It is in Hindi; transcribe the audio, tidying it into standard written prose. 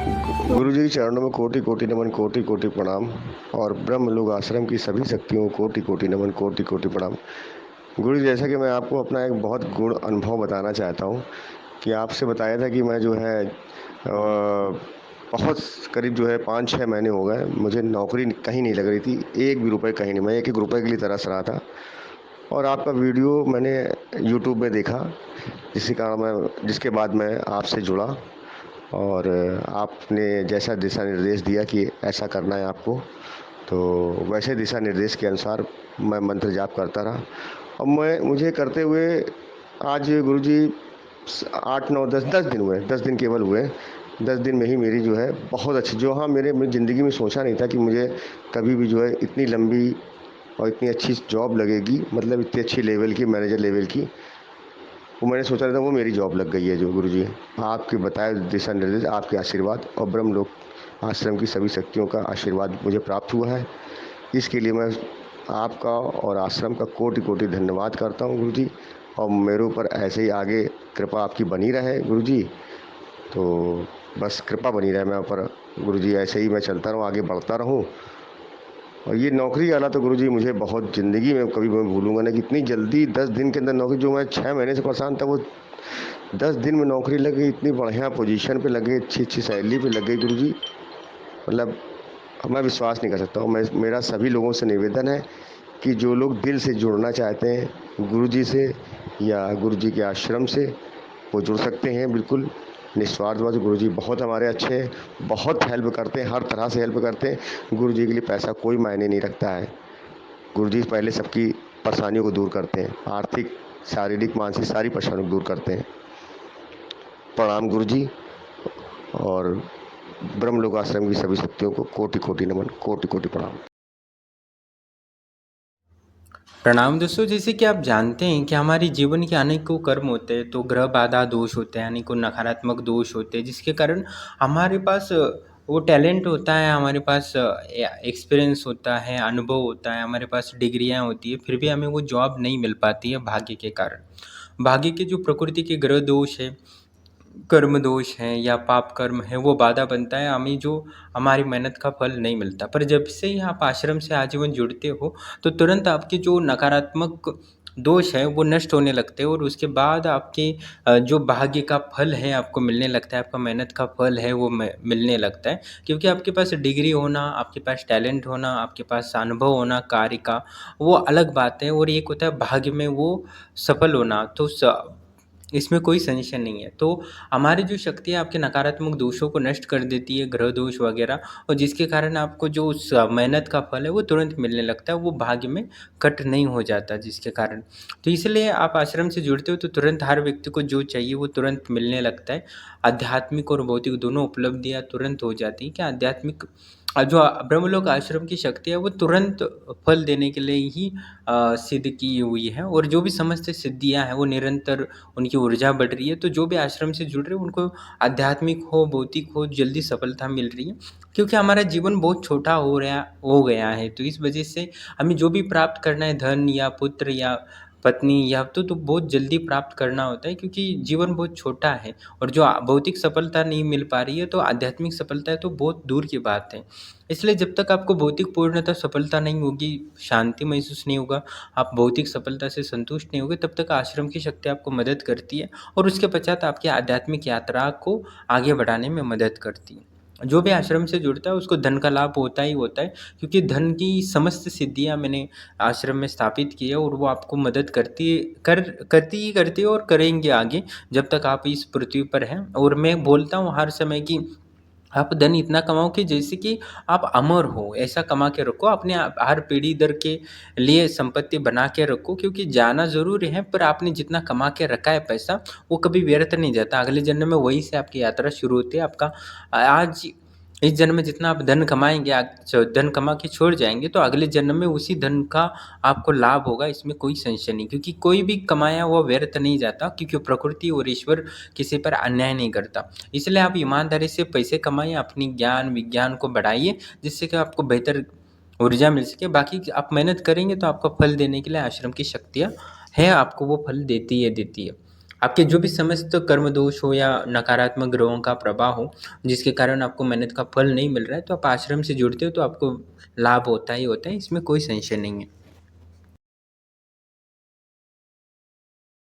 गुरु जी के चरणों में कोटि कोटि नमन, कोटि कोटि प्रणाम। और ब्रह्म लोक आश्रम की सभी शक्तियों को कोटि कोटि नमन, कोटि कोटि प्रणाम। गुरु जी, जैसा कि मैं आपको अपना एक बहुत गुण अनुभव बताना चाहता हूँ कि आपसे बताया था कि मैं जो है बहुत करीब जो है 5-6 महीने हो गए, मुझे नौकरी कहीं नहीं लग रही थी, एक भी रुपए कहीं नहीं। मैं एक एक रुपए के लिए तरस रहा था और आपका वीडियो मैंने यूट्यूब में देखा, जिसके बाद मैं आपसे जुड़ा और आपने जैसा दिशा निर्देश दिया कि ऐसा करना है आपको, तो वैसे दिशा निर्देश के अनुसार मैं मंत्र जाप करता रहा और मुझे करते हुए आज गुरुजी 8 9 10 दिन हुए, 10 दिन केवल हुए। 10 दिन में ही मेरी जो है बहुत अच्छी, जो हाँ मेरी ज़िंदगी में सोचा नहीं था कि मुझे कभी भी जो है इतनी लंबी और इतनी अच्छी जॉब लगेगी, मतलब इतनी अच्छी लेवल की, मैनेजर लेवल की। वो मैंने सोचा नहीं था, वो मेरी जॉब लग गई है। जो गुरुजी आपके बताए दिशा निर्देश, आपके आशीर्वाद और ब्रह्मलोक आश्रम की सभी शक्तियों का आशीर्वाद मुझे प्राप्त हुआ है। इसके लिए मैं आपका और आश्रम का कोटि कोटि धन्यवाद करता हूँ गुरुजी। और मेरे ऊपर ऐसे ही आगे कृपा आपकी बनी रहे गुरुजी। तो बस कृपा बनी रहे मेरे ऊपर गुरुजी, ऐसे ही मैं चलता रहूँ, आगे बढ़ता रहूँ। और ये नौकरी वाला तो गुरुजी मुझे बहुत ज़िंदगी में कभी मैं भूलूंगा नहीं कि इतनी जल्दी 10 दिन के अंदर नौकरी, जो मैं 6 महीने से परेशान था, वो 10 दिन में नौकरी लग गई, इतनी बढ़िया पोजीशन पे लग गई, अच्छी अच्छी सैलरी पे लग गई गुरुजी। मतलब अब मैं विश्वास नहीं कर सकता हूँ। मेरा सभी लोगों से निवेदन है कि जो लोग दिल से जुड़ना चाहते हैं गुरुजी से या गुरुजी के आश्रम से, वो जुड़ सकते हैं बिल्कुल निस्वार्थ भाव से। गुरुजी बहुत हमारे अच्छे हैं, बहुत हेल्प करते हैं, हर तरह से हेल्प करते हैं। गुरुजी के लिए पैसा कोई मायने नहीं रखता है। गुरुजी पहले सबकी परेशानियों को दूर करते हैं, आर्थिक, शारीरिक, मानसिक सारी परेशानियों को दूर करते हैं। प्रणाम गुरुजी। और ब्रह्मलोक आश्रम की सभी शक्तियों को कोटि कोटि नमन, कोटि कोटि प्रणाम। प्रणाम दोस्तों। जैसे कि आप जानते हैं कि हमारे जीवन के अनेकों कर्म होते हैं, तो ग्रह बाधा दोष होते हैं, अनेकों नकारात्मक दोष होते हैं, जिसके कारण हमारे पास वो टैलेंट होता है, हमारे पास एक्सपीरियंस होता है, अनुभव होता है, हमारे पास डिग्रियां होती है, फिर भी हमें वो जॉब नहीं मिल पाती है भाग्य के कारण। भाग्य के जो प्रकृति के ग्रह दोष है, कर्म दोष हैं या पाप कर्म है, वो बाधा बनता है, हमें जो हमारी मेहनत का फल नहीं मिलता। पर जब से ही आप आश्रम से आजीवन जुड़ते हो, तो तुरंत आपके जो नकारात्मक दोष है वो नष्ट होने लगते हैं, और उसके बाद आपके जो भाग्य का फल है आपको मिलने लगता है, आपका मेहनत का फल है वो मिलने लगता है। क्योंकि आपके पास डिग्री होना, आपके पास टैलेंट होना, आपके पास अनुभव होना कार्य का, वो अलग बात है, और एक होता है भाग्य में वो सफल होना। तो इसमें कोई संशय नहीं है। तो हमारी जो शक्ति है आपके नकारात्मक दोषों को नष्ट कर देती है, ग्रह दोष वगैरह, और जिसके कारण आपको जो उस मेहनत का फल है वो तुरंत मिलने लगता है, वो भाग्य में कट नहीं हो जाता जिसके कारण। तो इसलिए आप आश्रम से जुड़ते हो तो तुरंत हर व्यक्ति को जो चाहिए वो तुरंत मिलने लगता है। आध्यात्मिक और भौतिक दोनों उपलब्धियाँ तुरंत हो जाती हैं। कि आध्यात्मिक जो ब्रह्मलोक आश्रम की शक्ति है वो तुरंत फल देने के लिए ही सिद्ध की हुई है, और जो भी समस्त सिद्धियां हैं वो निरंतर उनकी ऊर्जा बढ़ रही है। तो जो भी आश्रम से जुड़ रहे हैं उनको आध्यात्मिक हो भौतिक हो जल्दी सफलता मिल रही है, क्योंकि हमारा जीवन बहुत छोटा हो गया है। तो इस वजह से हमें जो भी प्राप्त करना है, धन या पुत्र या पत्नी या तो बहुत जल्दी प्राप्त करना होता है, क्योंकि जीवन बहुत छोटा है। और जो भौतिक सफलता नहीं मिल पा रही है, तो आध्यात्मिक सफलता है तो बहुत दूर की बात है। इसलिए जब तक आपको भौतिक पूर्णतः सफलता नहीं होगी, शांति महसूस नहीं होगा, आप भौतिक सफलता से संतुष्ट नहीं होगे, तब तक आश्रम की शक्ति आपको मदद करती है, और उसके पश्चात आपकी आध्यात्मिक यात्रा को आगे बढ़ाने में मदद करती है। जो भी आश्रम से जुड़ता है उसको धन का लाभ होता ही होता है, क्योंकि धन की समस्त सिद्धियां मैंने आश्रम में स्थापित की है, और वो आपको मदद करती है और करेंगे आगे जब तक आप इस पृथ्वी पर हैं। और मैं बोलता हूँ हर समय कि आप धन इतना कमाओ कि जैसे कि आप अमर हो, ऐसा कमा के रखो, अपने हर पीढ़ी दर के लिए संपत्ति बना के रखो, क्योंकि जाना ज़रूर है, पर आपने जितना कमा के रखा है पैसा, वो कभी व्यर्थ नहीं जाता। अगले जन्म में वहीं से आपकी यात्रा शुरू होती है। आपका आज इस जन्म में जितना आप धन कमाएंगे, धन कमा के छोड़ जाएंगे, तो अगले जन्म में उसी धन का आपको लाभ होगा, इसमें कोई संशय नहीं। क्योंकि कोई भी कमाया हुआ व्यर्थ नहीं जाता, क्योंकि प्रकृति और ईश्वर किसी पर अन्याय नहीं करता। इसलिए आप ईमानदारी से पैसे कमाइए, अपनी ज्ञान विज्ञान को बढ़ाइए, जिससे कि आपको बेहतर ऊर्जा मिल सके। बाकी आप मेहनत करेंगे तो आपका फल देने के लिए आश्रम की शक्तियाँ है, आपको वो फल देती है। आपके जो भी समस्त कर्म दोष हो या नकारात्मक ग्रहों का प्रभाव हो, जिसके कारण आपको मेहनत का फल नहीं मिल रहा है, तो आप आश्रम से जुड़ते हो तो आपको लाभ होता ही होता है, इसमें कोई संशय नहीं है।